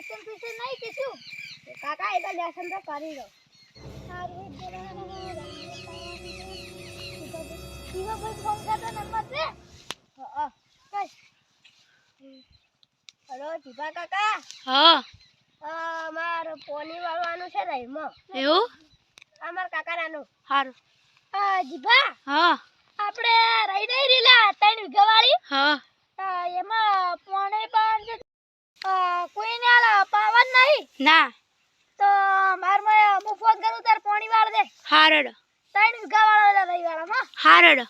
tuition tuition નહીં કે શું કાકા એ તો લેસન તો કરી લો સારું જીવા ભાઈ ફોન કરતો નંબર છે હા કઈ હેલો જીવા કાકા હા અમાર પોની વાળવાનું છે રહીમાં એવું અમાર કાકાનું હારું જીભા હા આપણે રહી નહીં રીલા 3 વીઘા વાળી હા એમાં પોણી બાંધ કોઈને આલા પાવન નહીં ના તો માર મે હું ફોન કરું તાર પોણી વાળ દે હારડ 3 વીઘા વાળો રહી વાળામાં હારડ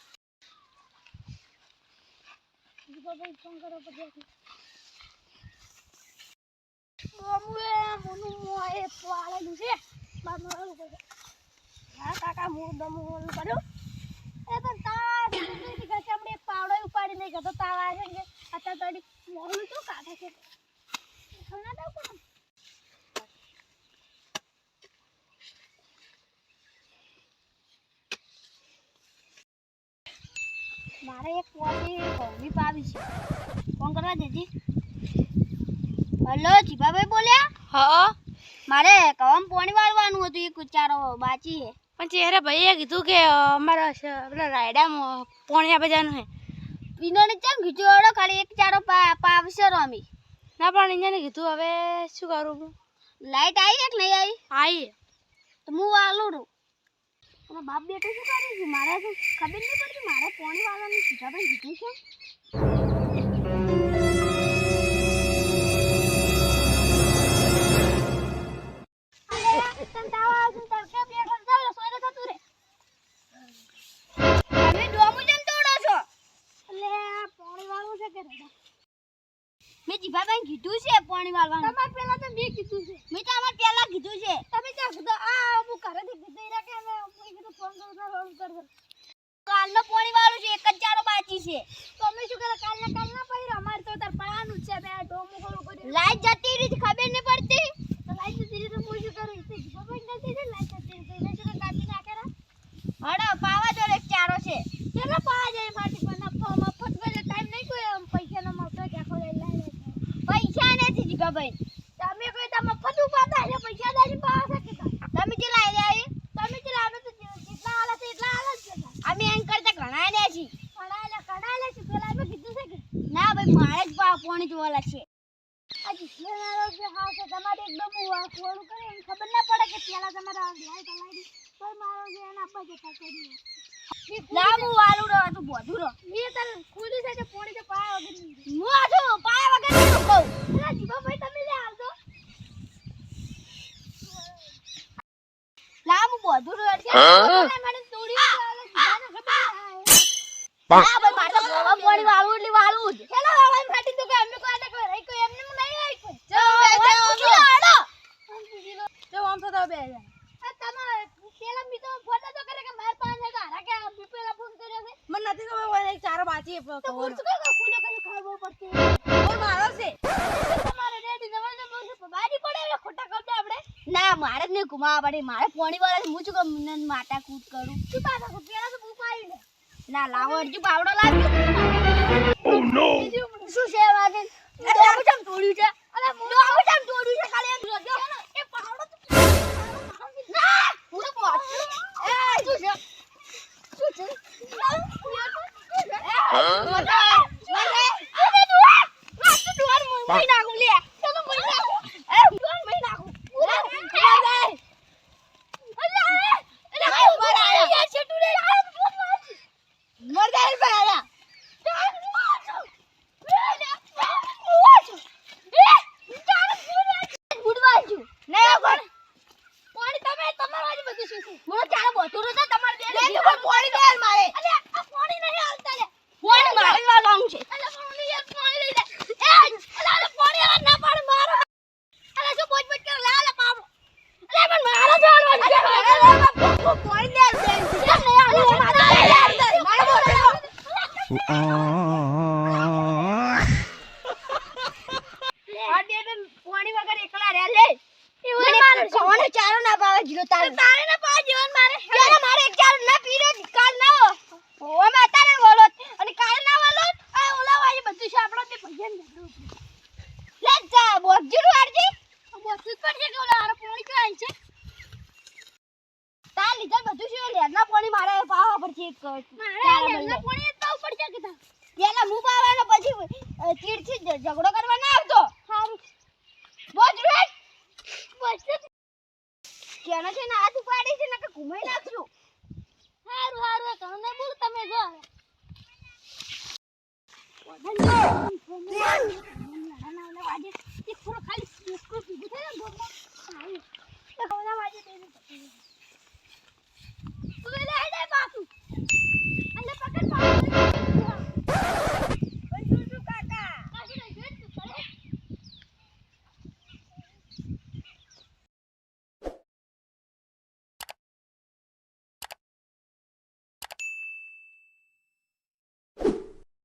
જીભા ભાઈ ફોન કરો પછી મોમુએ મોનું મોએ પાળેલું છે બામણું કરે હા કાકા હું દમું કર્યું એ તો તાર દીદી કે ચમડી પાવડો ઉપાડી નહીં ગયો તાવ આવે છે અત્યારે તડી મોરું તો કાઢે છે ખાના દઉં કોણ મારે એક પોતી કોની પાવી છે ફોન કરવા દેજી હેલો જીભાભાઈ બોલ્યા હા મારે કવમ પોણી વાળવાનું હતું એક ચારો બાચી હે પણ ચહેરા ભાઈએ કીધું કે અમારા પેલા રાયડામાં પોણી આપે જવાનું હે વિનોને ચમ કીધું ખાલી એક ચારો પાવશે રમી ના પણ એને કીધું હવે શું કરું લાઈટ આવી કે નહીં આવી આવી તો હું વાળું છું અને બાપ બેટો શું કરે છે મારે તો ખબર નહીં પડતી મારે પોણી વાળવાનું જીભાભાઈ કીધું છે જીભાભાઈ કીધું છે પાણી વાળવાનું તમાર પહેલા તો મેં કીધું છે મેં તો અમાર પહેલા કીધું છે તમે ક્યાં કીધું આ હું ઘરેથી કીધું ઈરા કે મે કીધું ફોન કરું કાલનો પાણી વાળું છે એક જ ચારો બાકી છે તો અમે શું કરે કાલના પૈર અમાર તો તાર પાવાનું છે બે ડોમું ખોલું કર્યું લાઈટ જતી રહી ખબર નહીં પડતી તો લાઈટ જતી રહી તો હું શું કરું તે જીભાભાઈ જતી રહી લાઈટ જતી રહી એને શું કાઢી નાખેરા હડો પાવા જો એક ચારો છે કેટલા પાવા જાય ફાટી પણ મફત વેલે ટાઈમ નહીં કોઈ પૈસાનો મળતો દેખો લઈ પૈસા નથી જીગાભાઈ તમે કોઈ તમે ફતું પાતા છે પૈસા દાજી પાવા શકે તમે જે લાઈ રહ્યા તમે જે લાવે તો જેટલા આલે છે એટલા આલે જ છે અમે એમ કરતા ઘણા લે છે કણાલે છે પેલા મે કીધું છે કે ના ભાઈ મારે જ પાણી જોવાલા છે આ જીસલેનારો જે હા છે તમારે એકદમ થોડું કરે એમ ખબર ના પડે કે પેલા તમારા લાઈટ હલાવી પર મારો જે એના આપા જતા કરી લાબુ વાળું રહો તો બોધું રહો મે તને ખુલી છે કે પોણી તો પાયા વગર હું આજો પાયા વગર નહીં કહું અરે જીભાભાઈ તમે લે આવજો લાબુ બોધું રહો એટલે મને તોડી આલે જીભાને ખબર ના ભાઈ મારે તો ગોવા પોણી વાળું એટલે વાળું જ હેલો વાળા ફાટી તો કે અમે કોઈ આને કોઈ રહી કોઈ એમને નહીં આવી કોઈ જો આમ થતા બે તમે પેલા મી તો ફોન તો કરે કે માર પાંચ હે હારા કે પેલા ફોન કર્યો છે મને નથી ખબર એક ચારો બાકી તો પૂછ કે ખુલે કઈ ખાવો પડતી ઓર મારો છે તમારે રેડી જવાનું બહુ બારી પડે એટલે ખોટા કબડે આપણે ના મારે જ નહીં ઘુમાવા પડે મારે પોણી વાળા હું શું કમ માટા કૂદ કરું શું પાછા પેલા તો ભૂખ આવી ને ના લાવો અરજી બાવડો લાવ્યો ઓ નો શું છે વાગે ડોમું ચમ તોડ્યું છે અરે ડોમું ચમ તોડ્યું છે ખાલી એમ જોજો એ પાવડો તો ના હું તો પહોંચ એ શું છે શું છે પાણી વગર એકલા રે લે એવું મારે કોને ચારો ના પાવે જીરો તારે ના પાવે જીવન મારે ચાલો મારે એક ચારો ના પીરો કાલ ના ઓ મે તારે બોલો અને કાલ ના બોલો આ ઓલા વાળી બધું છે આપણો તે ભજન લે જા બોજરું આરજી એક મારા પોણી તો ઉપર છે કે પેલા હું પાવાનો પછી ચીડથી ઝઘડો કરવા ના આવતો સારું બોજ રે બોજ કેના છે ને હાથ ઉપાડી છે ને કે ઘુમાઈ નાખશું સારું સારું તમને બોલ તમે જો